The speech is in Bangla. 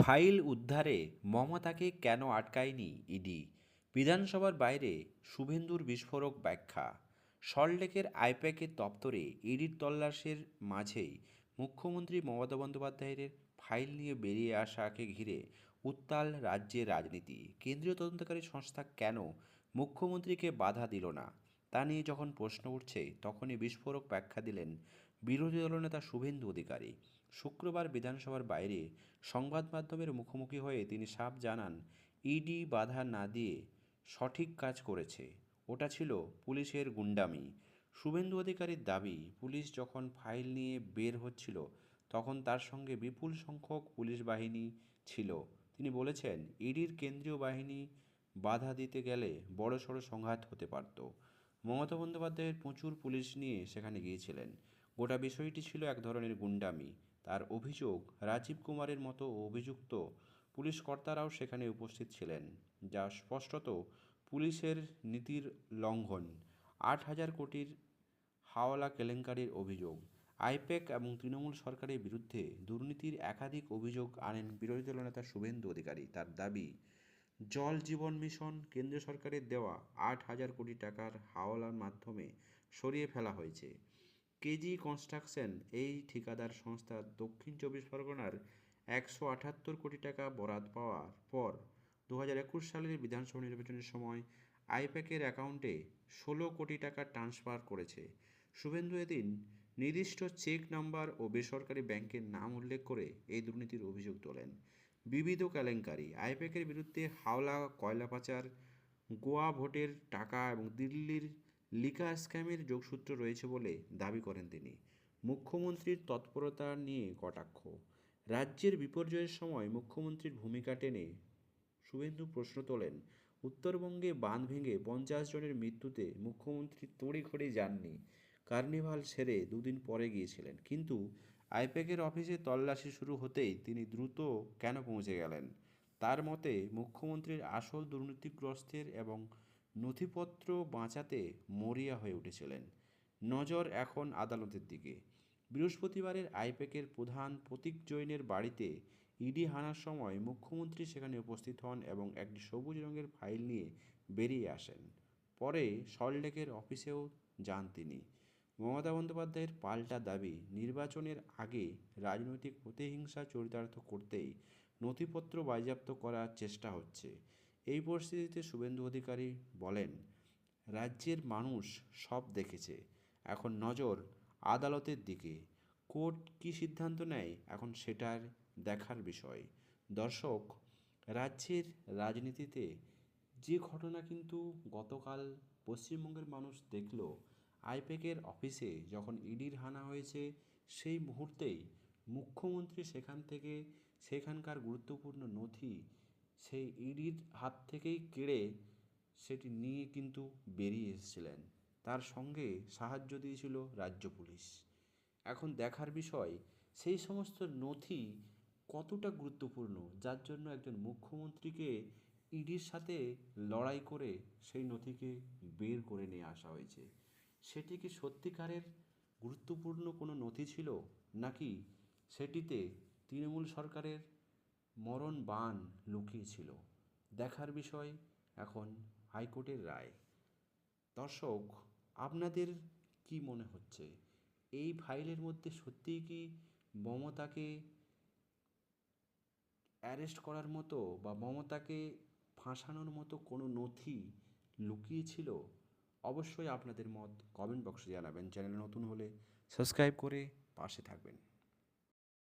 ফাইল উদ্ধারে মমতাকে কেন আটকায়নি ইডি? বিধানসভার বাইরে শুভেন্দুর বিস্ফোরক ব্যাখ্যা। সল্টলেকের আইপ্যাকের দপ্তরে ইডির তল্লাশের মাঝেই মুখ্যমন্ত্রী মমতা বন্দ্যোপাধ্যায়ের ফাইল নিয়ে বেরিয়ে আসাকে ঘিরে উত্তাল রাজ্যের রাজনীতি। কেন্দ্রীয় তদন্তকারী সংস্থা কেন মুখ্যমন্ত্রীকে বাধা দিল না তা নিয়ে যখন প্রশ্ন উঠছে, তখনই বিস্ফোরক ব্যাখ্যা দিলেন বিরোধী দলনেতা শুভেন্দু অধিকারী। শুক্রবার বিধানসভার বাইরে সংবাদ মাধ্যমের মুখোমুখি হয়ে তিনি সাফ জানান, ইডি বাধা না দিয়ে সঠিক কাজ করেছে, ওটা ছিল পুলিশের গুন্ডামি। শুভেন্দু অধিকারীর দাবি, পুলিশ যখন ফাইল নিয়ে বের হচ্ছিল তখন তার সঙ্গে বিপুল সংখ্যক পুলিশ বাহিনী ছিল। তিনি বলেছেন, ইডির কেন্দ্রীয় বাহিনী বাধা দিতে গেলে বড়সড় সংঘাত হতে পারত। মমতা বন্দ্যোপাধ্যায়ের প্রচুর পুলিশ নিয়ে সেখানে গিয়েছিলেন। গোটা বিষয়টি ছিল এক ধরনের গুন্ডামি। তার অভিযোগ, রাজীব কুমারের মতো অভিযুক্ত পুলিশ কর্তারাও সেখানে উপস্থিত ছিলেন, যা স্পষ্টত পুলিশের নীতির লঙ্ঘন। ৮,০০০ কোটির হাওলা কেলেঙ্কারির অভিযোগ। আইপ্যাক এবং তৃণমূল সরকারের বিরুদ্ধে দুর্নীতির একাধিক অভিযোগ আনেন বিরোধী দলনেতা শুভেন্দু অধিকারী। তার দাবি, জল জীবন মিশন কেন্দ্র সরকারের দেওয়া ৮,০০০ কোটি টাকার হাওলার মাধ্যমে সরিয়ে ফেলা হয়েছে। কেজি কনস্ট্রাকশন এই ঠিকাদার সংস্থা দক্ষিণ ২৪ পরগনার ১৭৮ কোটি টাকা বরাদ পাওয়ার পর ২০২১ সালের বিধানসভা নির্বাচনের সময় আইপ্যাকের অ্যাকাউন্টে ১৬ কোটি টাকা ট্রান্সফার করেছে। শুভেন্দু এদিন নির্দিষ্ট চেক নাম্বার ও বেসরকারি ব্যাংকের নাম উল্লেখ করে এই দুর্নীতির অভিযোগ তোলেন। বিবিধ কেলেঙ্কারি, আইপ্যাকের বিরুদ্ধে হাওলা, কয়লা পাচার, গোয়া ভোটের টাকা এবং দিল্লির লিকার স্ক্যামের যোগসূত্র রয়েছে বলে দাবি করেন তিনি। মুখ্যমন্ত্রীর তৎপরতা নিয়ে কটাক্ষ। রাজ্যের বিপর্যয়ের সময় মুখ্যমন্ত্রীর ভূমিকা টেনে শুভেন্দু প্রশ্ন তোলেন, উত্তরবঙ্গে বাঁধ ভেঙে ৫০ জনের মৃত্যুতে মুখ্যমন্ত্রী তড়িঘড়ি যাননি। কার্নিভাল সেরে দুদিন পরে গিয়েছিলেন, কিন্তু আইপ্যাকের অফিসে তল্লাশি শুরু হতেই তিনি দ্রুত কেন পৌঁছে গেলেন? তার মতে, মুখ্যমন্ত্রীর আসল দুর্নীতিগ্রস্তের এবং নথিপত্র বাঁচাতে মরিয়া হয়ে উঠেছিলেন। নজর এখন আদালতের দিকে। বৃহস্পতিবারের আইপ্যাকের প্রধান প্রতীক জৈনের বাড়িতে ইডি হানার সময় মুখ্যমন্ত্রী সেখানে উপস্থিত হন এবং একটি সবুজ রঙের ফাইল নিয়ে বেরিয়ে আসেন। পরে সল্টলেকের অফিসেও যান তিনি। মমতা বন্দ্যোপাধ্যায়ের পাল্টা দাবি, নির্বাচনের আগে রাজনৈতিক প্রতিহিংসা চরিতার্থ করতেই নথিপত্র বাজেয়াপ্ত করার চেষ্টা হচ্ছে। এই পরিস্থিতিতে শুভেন্দু অধিকারী বলেন, রাজ্যের মানুষ সব দেখেছে, এখন নজর আদালতের দিকে। কোর্ট কী সিদ্ধান্ত নেয় এখন সেটার দেখার বিষয়। দর্শক, রাজ্যের রাজনীতিতে যে ঘটনা কিন্তু গতকাল পশ্চিমবঙ্গের মানুষ দেখল, আইপ্যাকের অফিসে যখন ইডির হানা হয়েছে সেই মুহূর্তেই মুখ্যমন্ত্রী সেখান থেকে সেখানকার গুরুত্বপূর্ণ নথি সেই ইডির হাত থেকেই কেড়ে সেটি নিয়ে কিন্তু বেরিয়ে এসেছিলেন। তার সঙ্গে সাহায্য দিয়েছিল রাজ্য পুলিশ। এখন দেখার বিষয়, সেই সমস্ত নথি কতটা গুরুত্বপূর্ণ, যার জন্য একজন মুখ্যমন্ত্রীকে ইডির সাথে লড়াই করে সেই নথিকে বের করে নিয়ে আসা হয়েছে। সেটি কি সত্যিকারের গুরুত্বপূর্ণ কোনো নথি ছিল, নাকি সেটিতে তৃণমূল সরকারের মরণ বাণ লুকিয়ে ছিল? দেখার বিষয় এখন হাইকোর্টের রায়। দর্শক, আপনাদের কি মনে হচ্ছে, এই ফাইলের মধ্যে সত্যিই কি মমতাকে অ্যারেস্ট করার মতো বা মমতাকে ফাঁসানোর মতো কোনো নথি লুকিয়ে ছিল? অবশ্যই আপনাদের মত কমেন্ট বক্সে জানাবেন। চ্যানেল নতুন হলে সাবস্ক্রাইব করে পাশে থাকবেন।